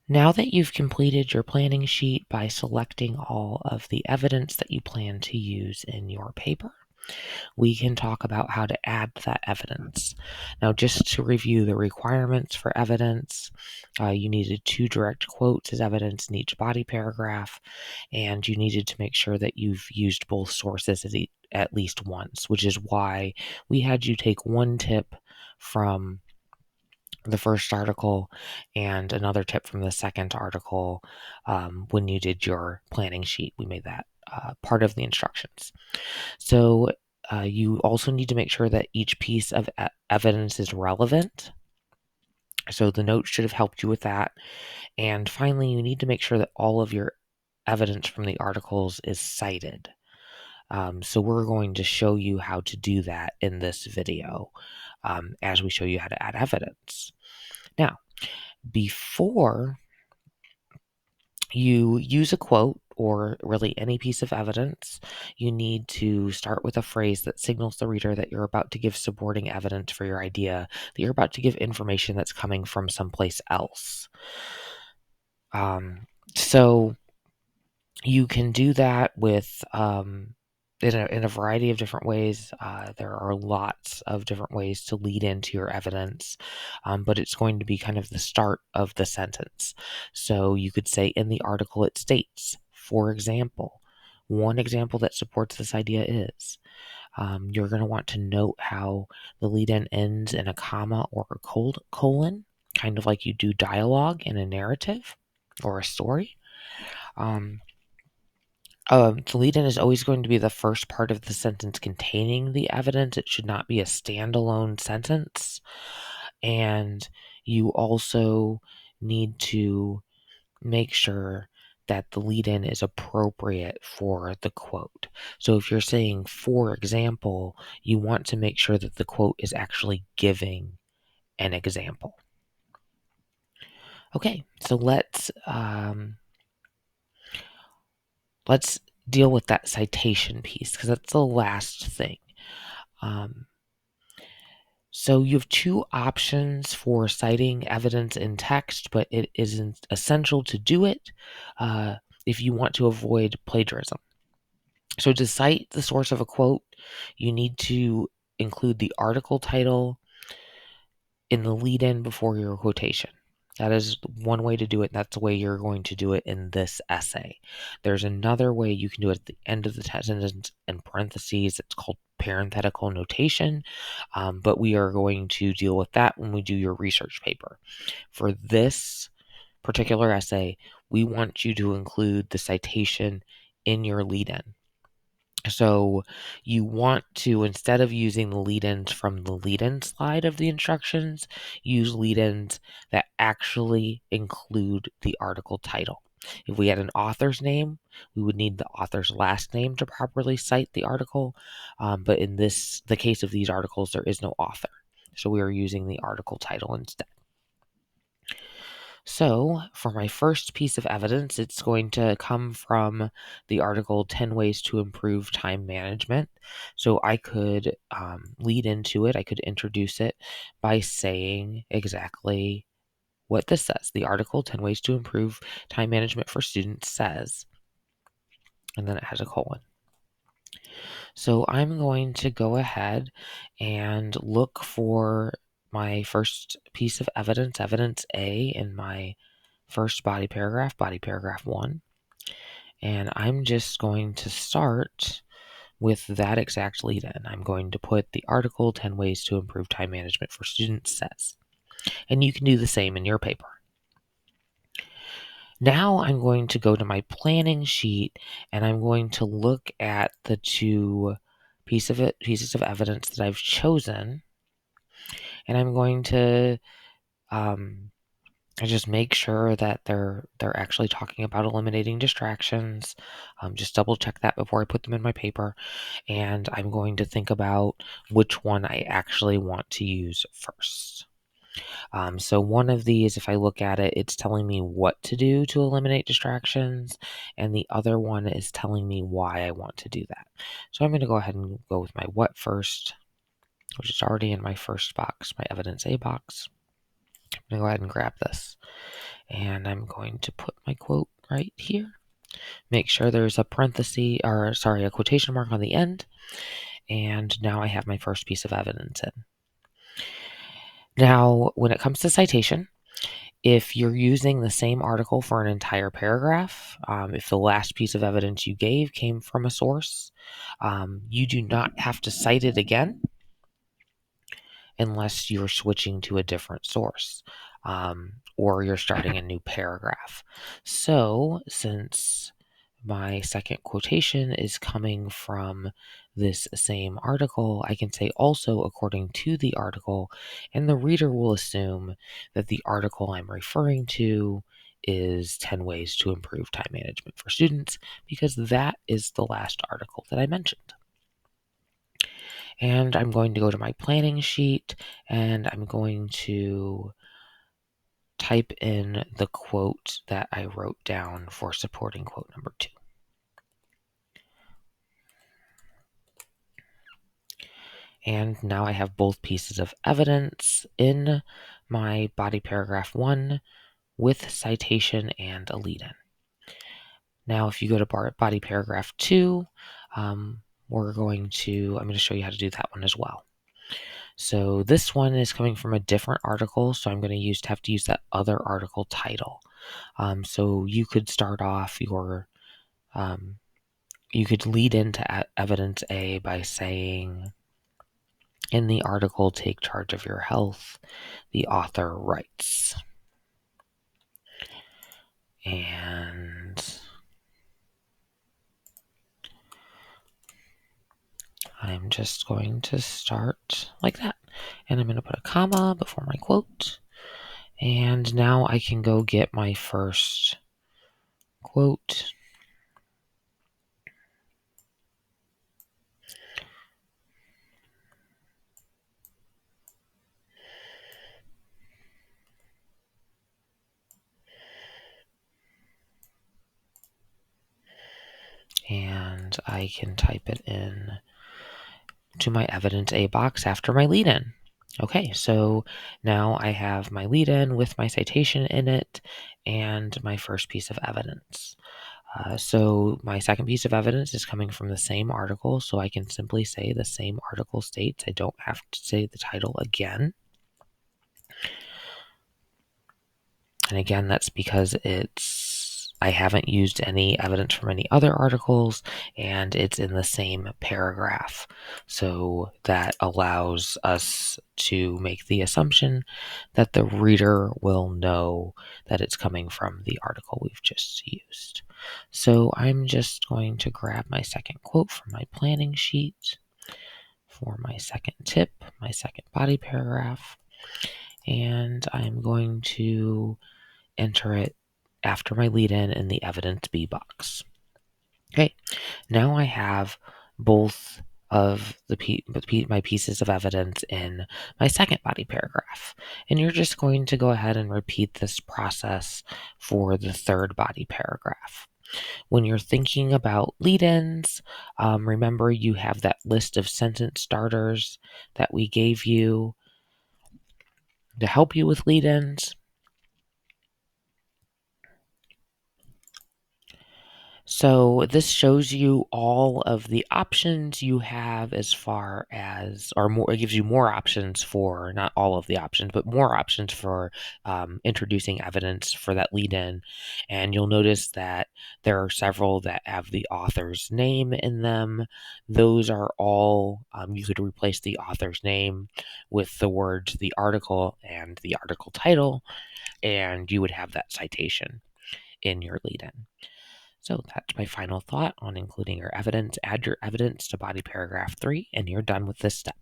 Now that you've completed your planning sheet by selecting all of the evidence that you plan to use in your paper, we can talk about how to add that evidence. Now, just to review the requirements for evidence, you needed 2 direct quotes as evidence in each body paragraph, and you needed to make sure that you've used both sources at least once, which is why we had you take one tip from the first article and another tip from the second article when you did your planning sheet. We made that part of the instructions. So you also need to make sure that each piece of evidence is relevant. So the notes should have helped you with that. And finally, you need to make sure that all of your evidence from the articles is cited. So we're going to show you how to do that in this video as we show you how to add evidence. Now, before you use a quote or really any piece of evidence, you need to start with a phrase that signals the reader that you're about to give supporting evidence for your idea, that you're about to give information that's coming from someplace else. So you can do that with in a variety of different ways. There are lots of different ways to lead into your evidence, but it's going to be kind of the start of the sentence. So you could say in the article it states, for example, one example that supports this idea is, you're going to want to note how the lead-in ends in a comma or a colon, kind of like you do dialogue in a narrative or a story. The lead-in is always going to be the first part of the sentence containing the evidence. It should not be a standalone sentence. And you also need to make sure that the lead-in is appropriate for the quote. So if you're saying, for example, you want to make sure that the quote is actually giving an example. Okay, so let's deal with that citation piece, because that's the last thing. So you have 2 options for citing evidence in text, but it isn't essential to do it if you want to avoid plagiarism. So to cite the source of a quote, you need to include the article title in the lead-in before your quotation. That is one way to do it. That's the way you're going to do it in this essay. There's another way you can do it at the end of the sentence in parentheses. It's called parenthetical notation, but we are going to deal with that when we do your research paper. For this particular essay, we want you to include the citation in your lead-in. So you want to, instead of using the lead-ins from the lead-in slide of the instructions, use lead-ins that actually include the article title. If we had an author's name, we would need the author's last name to properly cite the article. But in the case of these articles, there is no author. So we are using the article title instead. So, for my first piece of evidence, it's going to come from the article 10 Ways to Improve Time Management. So, I could lead into it, I could introduce it by saying exactly what this says. The article 10 Ways to Improve Time Management for Students says, and then it has a colon. So, I'm going to go ahead and look for my first piece of evidence, evidence A, in my first body paragraph 1. And I'm just going to start with that exact lead in. I'm going to put the article 10 Ways to Improve Time Management for Students says. And you can do the same in your paper. Now I'm going to go to my planning sheet and I'm going to look at the 2 pieces of evidence that I've chosen. And I'm going to I just make sure that they're actually talking about eliminating distractions. Just double check that before I put them in my paper. And I'm going to think about which one I actually want to use first. So one of these, if I look at it, it's telling me what to do to eliminate distractions. And the other one is telling me why I want to do that. So I'm going to go ahead and go with my what first, which is already in my first box, my evidence A box. I'm going to go ahead and grab this. And I'm going to put my quote right here. Make sure there's a a quotation mark on the end. And now I have my first piece of evidence in. Now, when it comes to citation, if you're using the same article for an entire paragraph, if the last piece of evidence you gave came from a source, you do not have to cite it again unless you're switching to a different source, or you're starting a new paragraph. So, since my second quotation is coming from this same article, I can say also according to the article, and the reader will assume that the article I'm referring to is 10 Ways to Improve Time Management for Students, because that is the last article that I mentioned. And I'm going to go to my planning sheet, and I'm going to type in the quote that I wrote down for supporting quote number 2. And now I have both pieces of evidence in my body paragraph 1 with citation and a lead-in. Now, if you go to body paragraph 2, I'm going to show you how to do that one as well. So this one is coming from a different article, so I'm going to have to use that other article title. So you could start off you could lead into evidence A by saying, in the article, Take Charge of Your Health, the author writes. And I'm just going to start like that. And I'm going to put a comma before my quote. And now I can go get my first quote. And I can type it in to my evidence A box after my lead-in. Okay, so now I have my lead-in with my citation in it and my first piece of evidence. So my second piece of evidence is coming from the same article, so I can simply say the same article states. I don't have to say the title again. And again, that's because I haven't used any evidence from any other articles, and it's in the same paragraph. So that allows us to make the assumption that the reader will know that it's coming from the article we've just used. So I'm just going to grab my second quote from my planning sheet for my second tip, my second body paragraph, and I'm going to enter it after my lead-in in the evidence B box. Okay, now I have both of my pieces of evidence in my second body paragraph. And you're just going to go ahead and repeat this process for the third body paragraph. When you're thinking about lead-ins, remember you have that list of sentence starters that we gave you to help you with lead-ins. So this shows you all of the options you have as far as, or more, it gives you more options for, not all of the options, but more options for introducing evidence for that lead-in. And you'll notice that there are several that have the author's name in them. Those are all, you could replace the author's name with the words, the article, and the article title, and you would have that citation in your lead-in. So that's my final thought on including your evidence. Add your evidence to body paragraph 3, and you're done with this step.